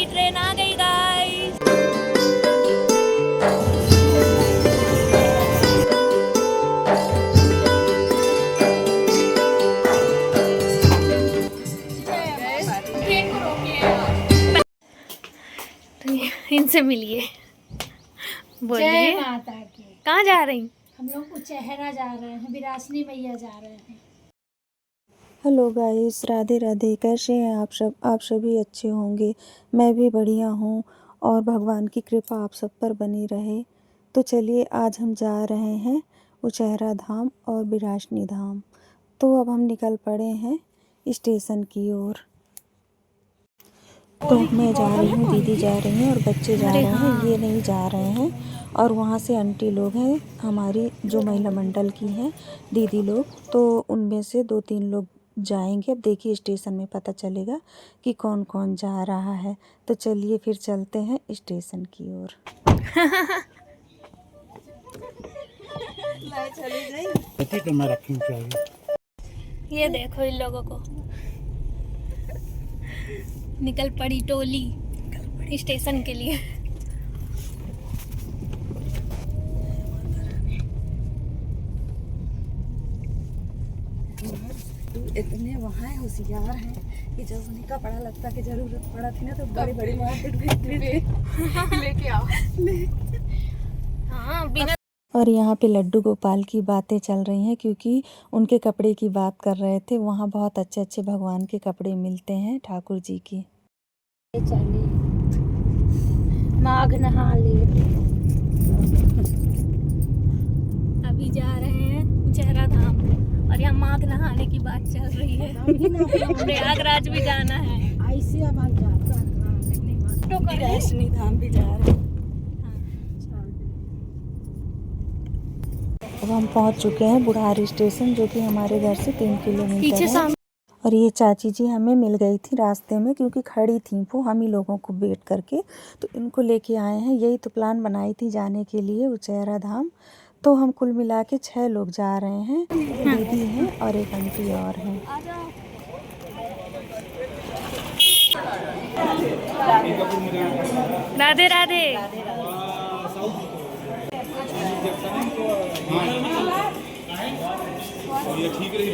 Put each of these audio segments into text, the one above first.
हमारी ट्रेन आ गई गाइस। इनसे मिलिए, बोलिए कहाँ जा रही? हम लोग उचेहरा जा रहे हैं, विरासनी मैया जा रहे हैं। Hello guys, Radhe Radhe. कैसे हैं आप सब? आप सभी अच्छे होंगे। मैं भी बढ़िया हूँ और भगवान की कृपा आप सब पर बनी रहे। तो चलिए, आज हम जा रहे हैं उचेहरा धाम और विरासनी धाम। तो अब हम निकल पड़े हैं स्टेशन की ओर। तो मैं जा रही हूँ, दीदी जा रही हैं और बच्चे जा रहे हैं, ये नहीं जा रहे हैं। और वहाँ से आंटी लोग हैं हमारी, जो महिला मंडल की हैं दीदी लोग, तो उनमें से 2-3 लोग जाएंगे। अब देखिए स्टेशन में पता चलेगा कि कौन कौन जा रहा है। तो चलिए फिर चलते हैं स्टेशन की ओर। तो मैं रखूं चाहिए। ये देखो इन लोगों को, निकल पड़ी टोली स्टेशन के लिए। इतने वहाँ होशियार हैं कि जब उन्हें कपड़ा लगता की जरूरत पड़ा थी ना, तो बड़ी बड़ी मार्केट लेके आओ। हाँ, बिना। और यहाँ पे लड्डू गोपाल की बातें चल रही हैं, क्योंकि उनके कपड़े की बात कर रहे थे। वहाँ बहुत अच्छे अच्छे भगवान के कपड़े मिलते हैं ठाकुर जी के। चलिए माघ नहा ले। अभी जा रहे हैं उचेहरा धाम और यहाँ माघ नहाने की बात चल रही है। प्रयागराज भी जाना है। ऐसे अब हम विरासनी धाम भी जा रहे हैं। अब हम पहुँच चुके हैं बुढ़ारी स्टेशन, जो कि हमारे घर से 3 किलोमीटर है। और ये चाची जी हमें मिल गई थी रास्ते में, क्योंकि खड़ी थी वो हम ही लोगों को वेट करके। तो इनको लेके आए हैं। यही तो प्लान बनाई थी जाने के लिए उचेहरा धाम। तो हम कुल मिला के 6 लोग जा रहे हैं। दीदी हैं और एक आंटी और हैं। राधे राधे। ये ठीक रही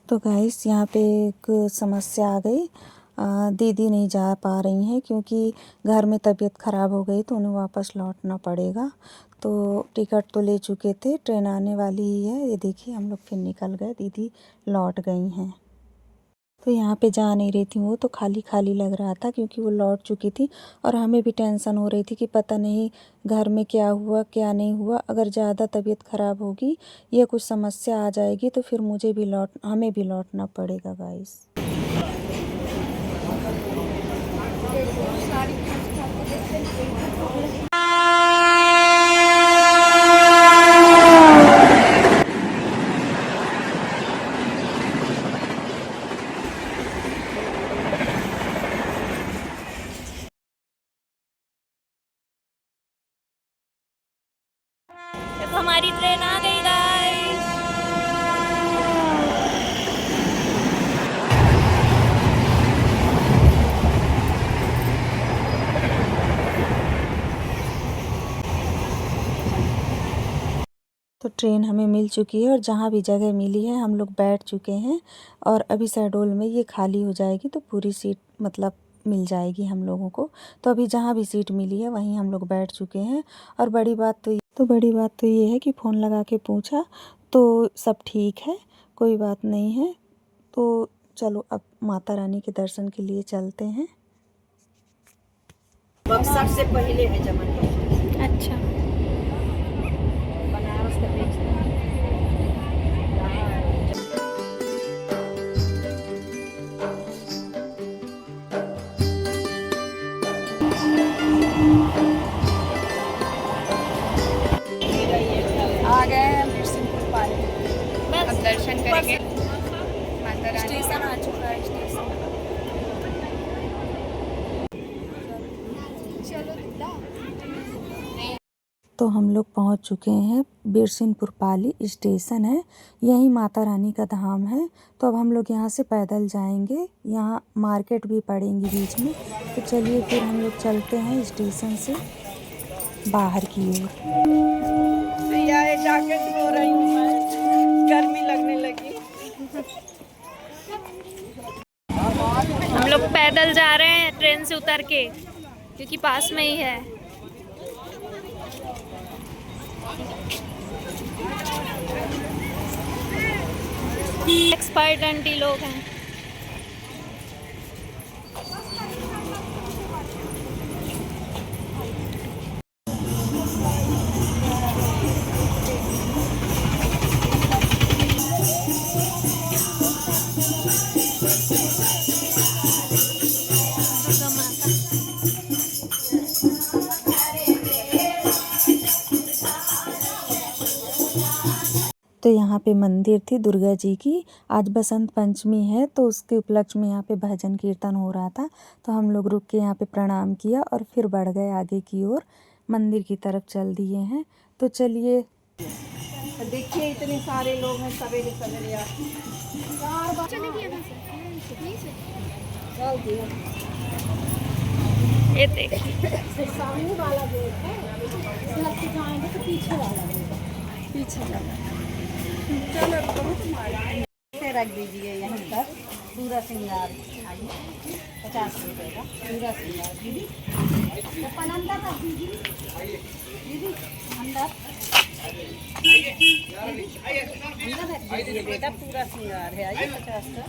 तो गाइस, यहाँ पे एक समस्या आ गई। दीदी नहीं जा पा रही हैं, क्योंकि घर में तबीयत ख़राब हो गई, तो उन्हें वापस लौटना पड़ेगा। तो टिकट तो ले चुके थे, ट्रेन आने वाली ही है। ये देखिए हम लोग फिर निकल गए, दीदी लौट गई हैं। तो यहाँ पे जा नहीं रही थी वो, तो खाली खाली लग रहा था, क्योंकि वो लौट चुकी थी। और हमें भी टेंशन हो रही थी कि पता नहीं घर में क्या हुआ क्या नहीं हुआ। अगर ज़्यादा तबीयत ख़राब होगी या कुछ समस्या आ जाएगी, तो फिर हमें भी लौटना पड़ेगा गाइस। देखो हमारी ट्रेन आ गई गाइस। तो ट्रेन हमें मिल चुकी है और जहाँ भी जगह मिली है हम लोग बैठ चुके हैं। और अभी शहडोल में ये खाली हो जाएगी, तो पूरी सीट मतलब मिल जाएगी हम लोगों को। तो अभी जहाँ भी सीट मिली है वहीं हम लोग बैठ चुके हैं। और बड़ी बात तो ये है कि फ़ोन लगा के पूछा तो सब ठीक है, कोई बात नहीं है। तो चलो अब माता रानी के दर्शन के लिए चलते हैं। बक्सर से पहले है जमाना। अच्छा, बनारस का बीच में। आ गए हैं हम सिंपल पार्क। बस अब दर्शन करेंगे माता स्टेशन आ चुका है स्टेशन। तो हम लोग पहुंच चुके हैं, बिरसिनपुर पाली स्टेशन है, यही माता रानी का धाम है। तो अब हम लोग यहाँ से पैदल जाएंगे, यहाँ मार्केट भी पड़ेंगी बीच में। तो चलिए फिर हम लोग चलते हैं स्टेशन से बाहर की ओर। जैकेट धो रही हूँ मैं, गर्मी लगने लगी। हम लोग पैदल जा रहे हैं ट्रेन से उतर के, क्योंकि पास में ही है। एक्सपर्ट आंटी लोग हैं। तो यहाँ पे मंदिर थी दुर्गा जी की। आज बसंत पंचमी है, तो उसके उपलक्ष्य में यहाँ पे भजन कीर्तन हो रहा था। तो हम लोग रुक के यहाँ पे प्रणाम किया और फिर बढ़ गए आगे की ओर, मंदिर की तरफ चल दिए हैं। तो चलिए देखिए इतने सारे लोग हैं, सवेरे सवेरे ये देखिए सामने वाला गेट है, इसमें जाएंगे तो पीछे वाला पीछे जाना। चलो रख दीजिए यहीं पर पूरा श्रृंगार। 50 रुपये का पूरा श्रृंगार। दीदी अंदर रख दीजिए, दीदी अंदर रख दीजिए बेटा, पूरा श्रृंगार है। आइए 50 का।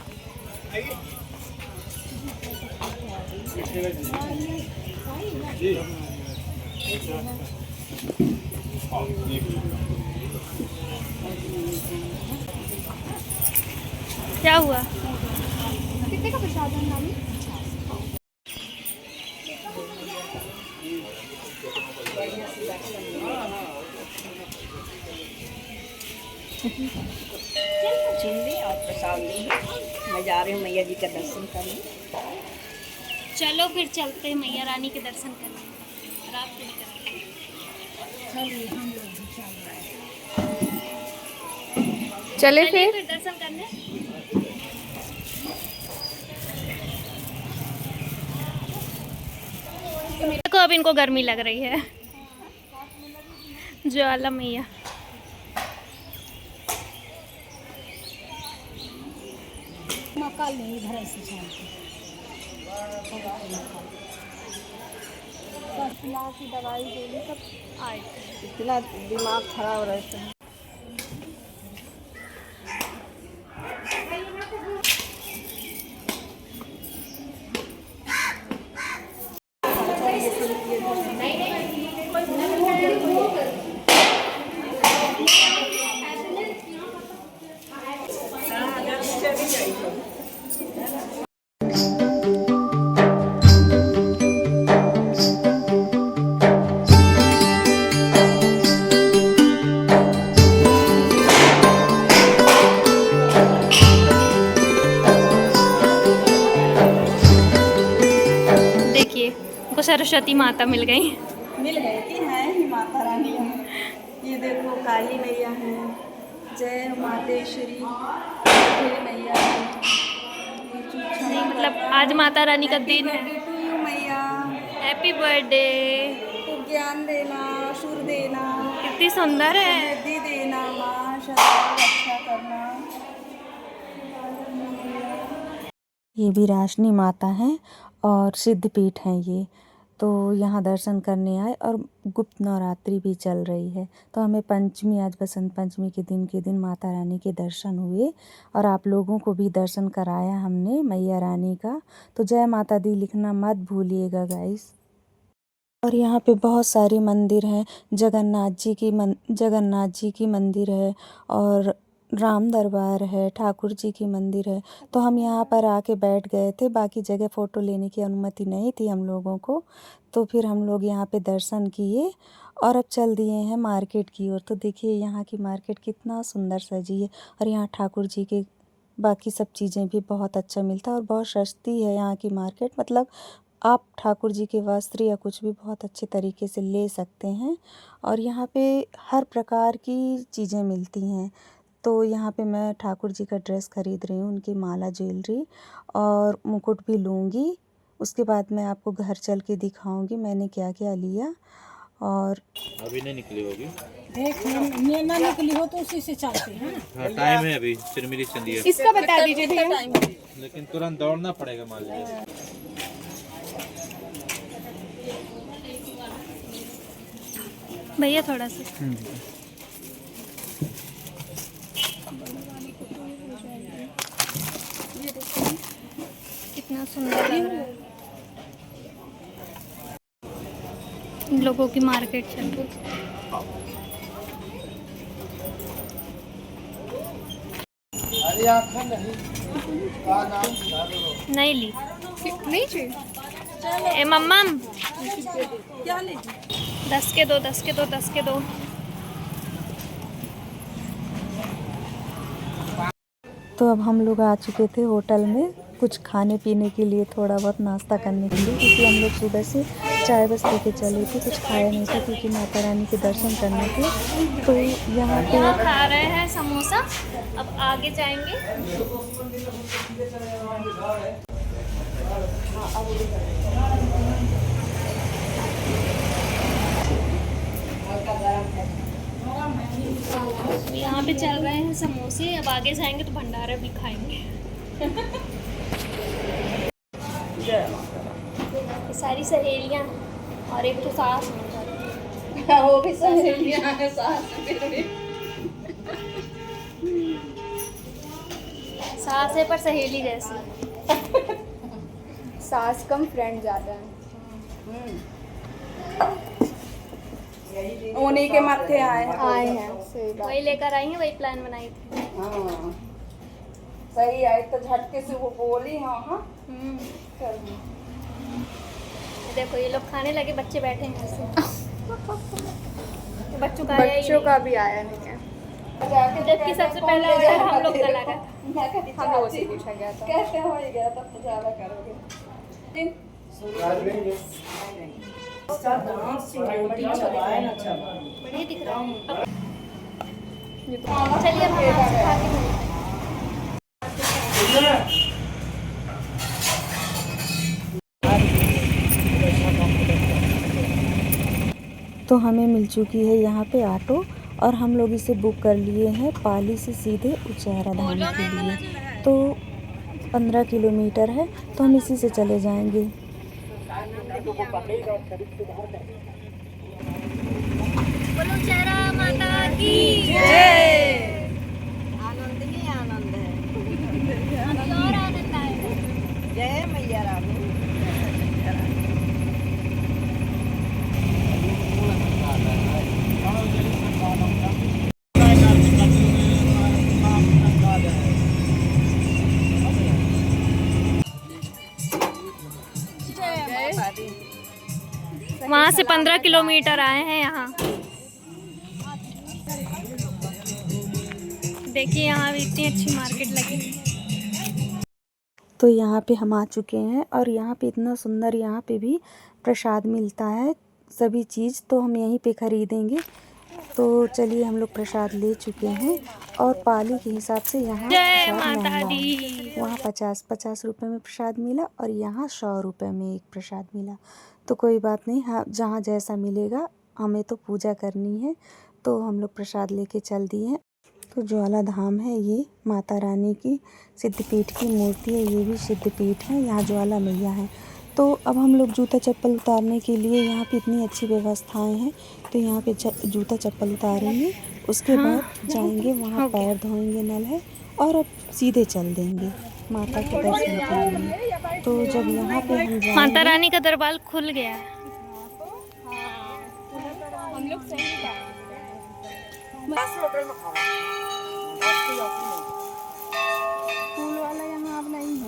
क्या हुआ? कितने का प्रसाद है नानी? चुनरी और प्रसाद ली। मैं जा रही हूँ मैया जी का दर्शन करने। चलो फिर चलते हैं मैया रानी के दर्शन करने। और आप भी करेंगे। चलिए हम लोग भी चल रहे हैं। चले फिर दर्शन करने। देखो अब इनको गर्मी लग रही है। ज्वाला मैया मक्का नहीं भरे से चलते। की दवाई देनी तब आए। इतना दिमाग खराब रहता है। सरस्वती माता मिल गई। मिल गई कि है ही माता रानी है। ये देखो काली मैया है, जय मातेश्वरी मैया है। नहीं मतलब आज माता रानी का दिन है। टू यू मैया, हैप्पी बर्थडे। तो ज्ञान देना, सुर देना, कितनी सुंदर है। समृद्धि देना, माँ सदा रक्षा करना। ये भी राशनी माता हैं और सिद्धपीठ हैं ये। तो यहाँ दर्शन करने आए और गुप्त नवरात्रि भी चल रही है। तो हमें पंचमी, आज बसंत पंचमी के दिन माता रानी के दर्शन हुए और आप लोगों को भी दर्शन कराया हमने मैया रानी का। तो जय माता दी लिखना मत भूलिएगा गाइस। और यहाँ पे बहुत सारी मंदिर हैं। जगन्नाथ जी की मंदिर है और राम दरबार है, ठाकुर जी की मंदिर है। तो हम यहाँ पर आके बैठ गए थे, बाकी जगह फ़ोटो लेने की अनुमति नहीं थी हम लोगों को। तो फिर हम लोग यहाँ पे दर्शन किए और अब चल दिए हैं मार्केट की ओर। तो देखिए यहाँ की मार्केट कितना सुंदर सजी है और यहाँ ठाकुर जी के बाकी सब चीज़ें भी बहुत अच्छा मिलता है और बहुत सस्ती है यहाँ की मार्केट। मतलब आप ठाकुर जी के वस्त्र या कुछ भी बहुत अच्छे तरीके से ले सकते हैं और यहाँ पे हर प्रकार की चीज़ें मिलती हैं। तो यहाँ पे मैं ठाकुर जी का ड्रेस ख़रीद रही हूँ, उनकी माला ज्वेलरी और मुकुट भी लूँगी। उसके बाद मैं आपको घर चल के दिखाऊंगी मैंने क्या क्या लिया। और अभी नहीं निकली होगी। देख मैं ना निकली हो तो उसी से चलते हैं। हाँ टाइम है अभी, चिरमिरी चंदी है। इसका बता दीजिए भैया। लेकिन तुरंत दौड़ना पड़ेगा मान लीजिए। भैया थोड़ा सा कितना सुंदर लग रहा है। इन लोगों की मार्केट चल रही नहीं ली नहीं चाहिए। ए मम्मा क्या ले 10 के दो 10 के दो 10 के दो। तो अब हम लोग आ चुके थे होटल में कुछ खाने पीने के लिए, थोड़ा बहुत नाश्ता करने के लिए, क्योंकि हम लोग सुबह से चाय बस लेके चले थे, कुछ खाया नहीं था क्योंकि माता रानी के दर्शन करने थे। तो यहाँ पे खा रहे हैं समोसा। अब आगे जाएंगे। यहाँ पे चल रहे हैं समोसे। अब आगे जाएंगे तो भंडारा भी खाएंगे। ये सारी सहेलियाँ और एक तो सास वो भी सहेलियां हैं सास भी। सास है पर सहेली जैसी। सास कम फ्रेंड ज़्यादा है। उन्हीं के माथे आए हैं। आए हैं सही बात। वही लेकर आई हैं, वही प्लान बनाई थी। हाँ सही आई तो झटके से वो बोली। हाँ हाँ देखो ये लोग खाने लगे, बच्चे बैठे हैं ऐसे। बच्चों का बच्चों का भी आया नहीं है। जबकि सबसे पहला ऑर्डर हम लोग का लगा। हम लोगों से पूछा गया था। कैसे हो ही गया तब तो ज़्यादा करोगे। बढ़िया दिख रहा है। चलिए अब हम आपसे खा के मिलते हैं। तो हमें मिल चुकी है यहाँ पे ऑटो और हम लोग इसे बुक कर लिए हैं पाली से सीधे उचैहरा धाम के लिए। तो 15 किलोमीटर है तो हम इसी से चले जाएंगे। बोलो उचैहरा माता की जय। आनंद ही आनंद है। और आनंद आएगा। जय मैया रानी। वहाँ से 15 किलोमीटर आए हैं यहाँ। देखिए यहाँ भी इतनी अच्छी मार्केट लगी है। तो यहाँ पे हम आ चुके हैं और यहाँ पे इतना सुंदर यहाँ पे भी प्रसाद मिलता है सभी चीज़, तो हम यहीं पे ख़रीदेंगे। तो चलिए हम लोग प्रसाद ले चुके हैं और पाली के हिसाब से यहाँ जय प्रसाद माता महंगा दी। है। वहाँ 50 रुपए में प्रसाद मिला और यहाँ 100 रुपए में एक प्रसाद मिला। तो कोई बात नहीं, हाँ जहाँ जैसा मिलेगा, हमें तो पूजा करनी है तो हम लोग प्रसाद लेके चल दिए हैं। तो ज्वाला धाम है, ये माता रानी की सिद्धपीठ की मूर्ति है, ये भी सिद्धपीठ है, यहाँ ज्वाला मैया है। तो अब हम लोग जूता चप्पल उतारने के लिए यहाँ पे इतनी अच्छी व्यवस्थाएं हैं, तो यहाँ पे जूता चप्पल उतारेंगे, उसके बाद जाएंगे वहाँ पैर धोएंगे, नल है, और अब सीधे चल देंगे माता के दर्शन के लिए। तो जब यहाँ पे हम जाएंगे, माता रानी का दरबार खुल गया है। फूल वाला यहाँ अब नहीं है।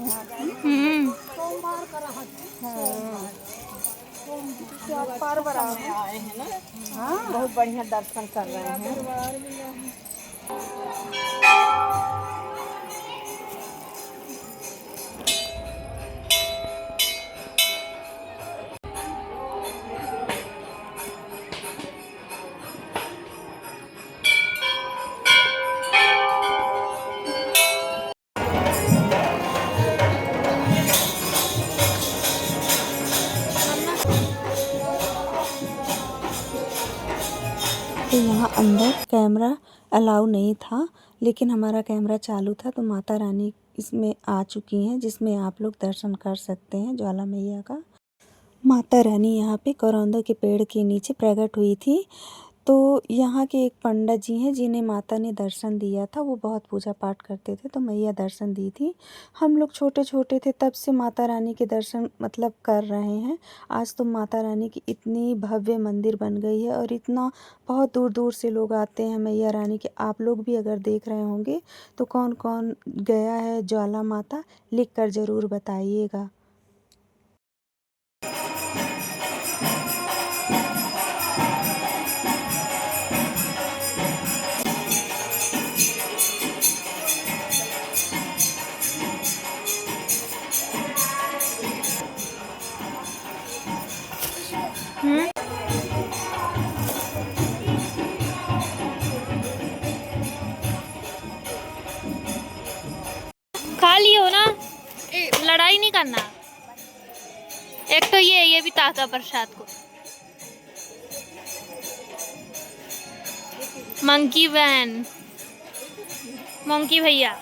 पर्व आए हैं ना। हाँ बहुत बढ़िया दर्शन कर रहे हैं। अंदर कैमरा अलाउ नहीं था, लेकिन हमारा कैमरा चालू था, तो माता रानी इसमें आ चुकी हैं, जिसमें आप लोग दर्शन कर सकते हैं ज्वाला मैया का। माता रानी यहाँ पे करौंदा के पेड़ के नीचे प्रकट हुई थी। तो यहाँ के एक पंडित जी हैं जिन्हें माता ने दर्शन दिया था, वो बहुत पूजा पाठ करते थे, तो मैया दर्शन दी थी। हम लोग छोटे छोटे थे तब से माता रानी के दर्शन मतलब कर रहे हैं। आज तो माता रानी की इतनी भव्य मंदिर बन गई है और इतना बहुत दूर दूर से लोग आते हैं मैया रानी के। आप लोग भी अगर देख रहे होंगे तो कौन कौन गया है ज्वाला माता, लिख कर ज़रूर बताइएगा। खा लियो ना, लड़ाई नहीं करना। एक तो ये भी ताका प्रसाद को। मंकी बहन, मंकी भैया।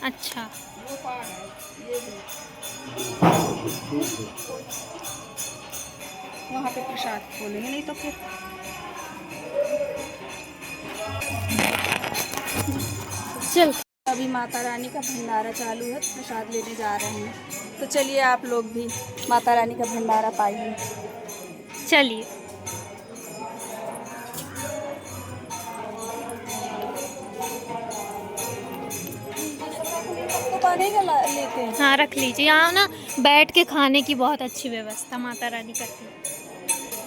अच्छा, वहाँ पे प्रसाद खोलेंगे, नहीं तो फिर चल। अभी माता रानी का भंडारा चालू है, प्रसाद लेने जा रहे हैं। तो चलिए आप लोग भी माता रानी का भंडारा पाइए। चलिए। लेते हैं। हाँ, रख लीजिए। यहाँ ना बैठ के खाने की बहुत अच्छी व्यवस्था माता रानी करती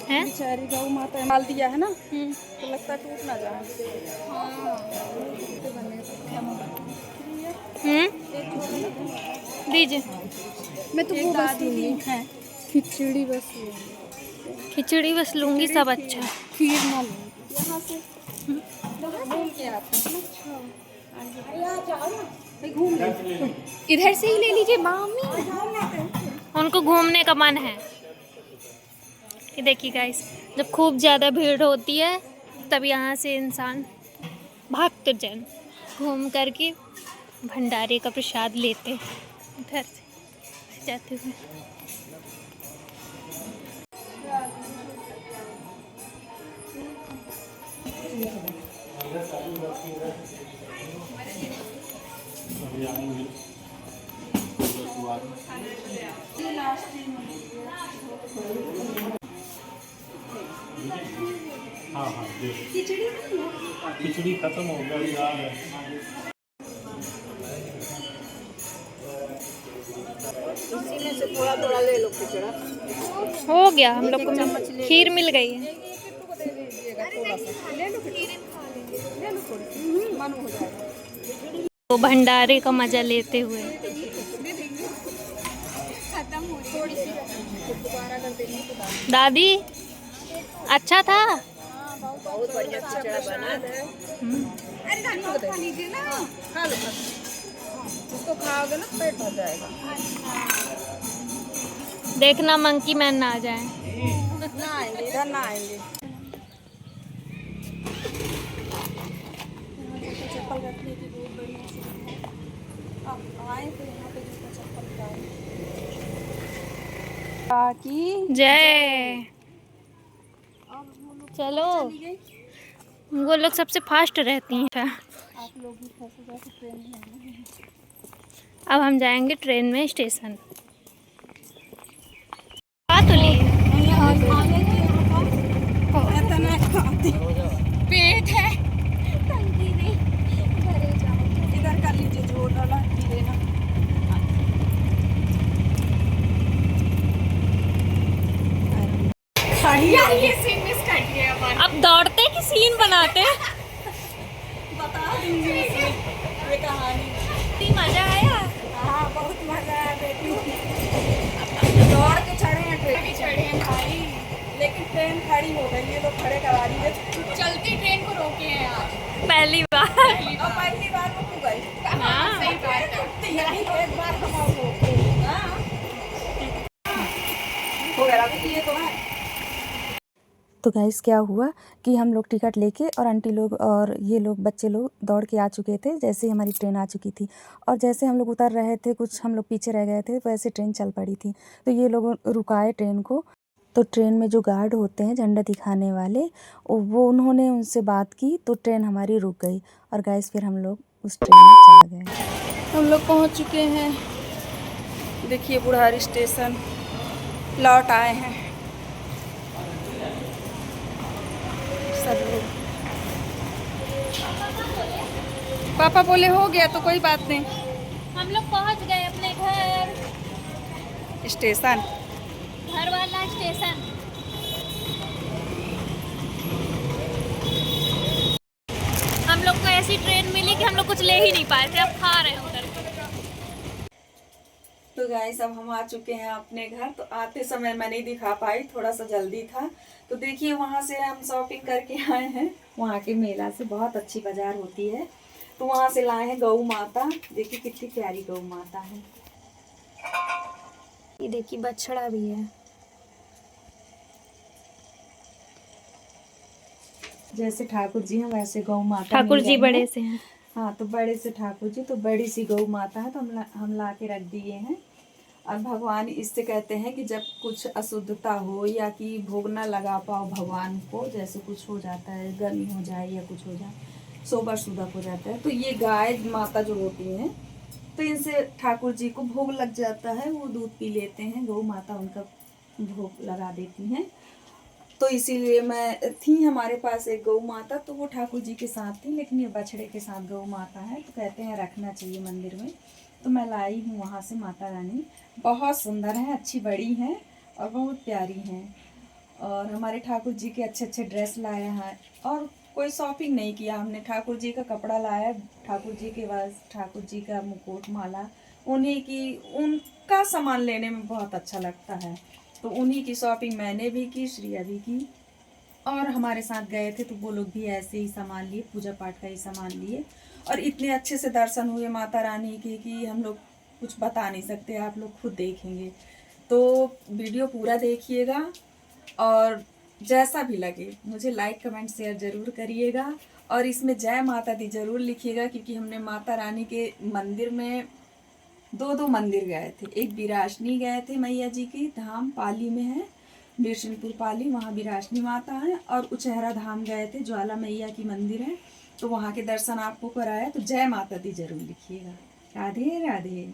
है। बेचारी गौ माता ने डाल दिया है ना, तो लगता है टूट ना जाए। दीजिए। मैं तो वो बस लूँगी, खिचड़ी बस खिचड़ी बस लूँगी, सब अच्छा। खीर ना लूँगी। यहाँ से घूम के आते हैं। इधर से ही ले लीजिए मामी, उनको घूमने का मन है। ये देखिए गाइस, जब खूब ज़्यादा भीड़ होती है तब यहाँ से इंसान भागते जन घूम करके भंडारे का प्रसाद लेते उधर से जाते हुए। हाँ हाँ, खिचड़ी खत्म हो गई याद है। इसी में से थोड़ा थोड़ा ले लो खिचड़ा। हो गया, हम लोग को खीर मिल गई है। तो भंडारे का मजा लेते हुए दादी अच्छा था। बहुत बढ़िया खिचड़ा बना है। खा लो, उसको खाओगे ना पेट भर जाएगा। देखना मंकी मैन ना आ जाए। ना आएंगे, इधर ना आएंगे। चप्पल रखने की बहुत बढ़िया सुविधा। आप आए तो यहाँ पे जूता चप्पल की जय। चलो, वो लोग सबसे फास्ट रहती हैं। आप लोग भी फंसे जाके ट्रेन में। अब हम जाएंगे ट्रेन में स्टेशन। आ तो लिए पेट है, इधर कर लीजिए, जोड़ वाला लेना। अब दौड़ते की सीन बनाते। बता दीजिए ये कहानी। मजा आया। हाँ, बहुत मजा आया बेटी। दौड़ के चढ़े हैं, ट्रेन लेकिन ट्रेन खड़ी हो गई, ये लोग खड़े करा दिए। चलती ट्रेन को रोके हैं तो गाइस क्या हुआ कि हम लोग टिकट लेके और आंटी लोग और ये लोग बच्चे लोग दौड़ के आ चुके थे। जैसे ही हमारी ट्रेन आ चुकी थी और जैसे हम लोग उतर रहे थे, कुछ हम लोग पीछे रह गए थे, वैसे ट्रेन चल पड़ी थी। तो ये लोग रुकाए ट्रेन को। तो ट्रेन में जो गार्ड होते हैं झंडा दिखाने वाले, वो उन्होंने उनसे बात की तो ट्रेन हमारी रुक गई। और गाइस फिर हम लोग उस ट्रेन में चला गए। हम लोग पहुंच चुके हैं। देखिए बुढ़ारी स्टेशन, लौट आए हैं सब लोग। पापा बोले हो गया तो कोई बात नहीं। हम लोग पहुंच गए अपने घर, स्टेशन घर वाला स्टेशन। हम लोग को ऐसी ट्रेन मिली कि हम लोग कुछ ले ही नहीं पाए थे, अब खा रहे हैं उधर। तो गाइस अब हम आ चुके हैं अपने घर। तो आते समय मैं नहीं दिखा पाई, थोड़ा सा जल्दी था। तो देखिए वहाँ से हम शॉपिंग करके आए हैं, वहाँ के मेला से। बहुत अच्छी बाजार होती है। तो वहाँ से लाए हैं गऊ माता। देखिए कितनी प्यारी गऊ माता है। ये देखिए बछड़ा भी है। जैसे ठाकुर जी हैं वैसे गौ माता। ठाकुर मिल जी रही बड़े हैं। से हैं। हाँ तो बड़े से ठाकुर जी, तो बड़ी सी गौ माता है। तो हम ला के रख दिए हैं। और भगवान इससे कहते हैं कि जब कुछ अशुद्धता हो या कि भोग ना लगा पाओ भगवान को, जैसे कुछ हो जाता है, गर्मी हो जाए या कुछ हो जाए, सोबर सुदक हो जाता है, तो ये गाय माता जो होती हैं तो इनसे ठाकुर जी को भोग लग जाता है। वो दूध पी लेते हैं, गौ माता उनका भोग लगा देती हैं। तो इसीलिए मैं थी हमारे पास एक गौ माता, तो वो ठाकुर जी के साथ थी, लेकिन ये बछड़े के साथ गौ माता है। तो कहते हैं रखना चाहिए मंदिर में। तो मैं लाई हूँ वहाँ से माता रानी। बहुत सुंदर है, अच्छी बड़ी हैं और बहुत प्यारी हैं। और हमारे ठाकुर जी के अच्छे अच्छे ड्रेस लाए हैं। और कोई शॉपिंग नहीं किया हमने। ठाकुर जी का कपड़ा लाया, ठाकुर जी के पास ठाकुर जी का मुकुट माला, उन्हीं की, उनका सामान लेने में बहुत अच्छा लगता है। तो उन्हीं की शॉपिंग मैंने भी की, श्रिया भी की। और हमारे साथ गए थे तो वो लोग भी ऐसे ही सामान लिए, पूजा पाठ का ही सामान लिए। और इतने अच्छे से दर्शन हुए माता रानी के कि हम लोग कुछ बता नहीं सकते, आप लोग खुद देखेंगे। तो वीडियो पूरा देखिएगा और जैसा भी लगे मुझे लाइक कमेंट शेयर ज़रूर करिएगा। और इसमें जय माता दी ज़रूर लिखिएगा, क्योंकि हमने माता रानी के मंदिर में दो मंदिर गए थे। एक विरासनी गए थे, मैया जी की धाम पाली में है, बिरसिंहपुर पाली, वहाँ विरासनी माता है। और उचहरा धाम गए थे, ज्वाला मैया की मंदिर है, तो वहाँ के दर्शन आपको कराया। तो जय माता दी जरूर लिखिएगा। राधे राधे।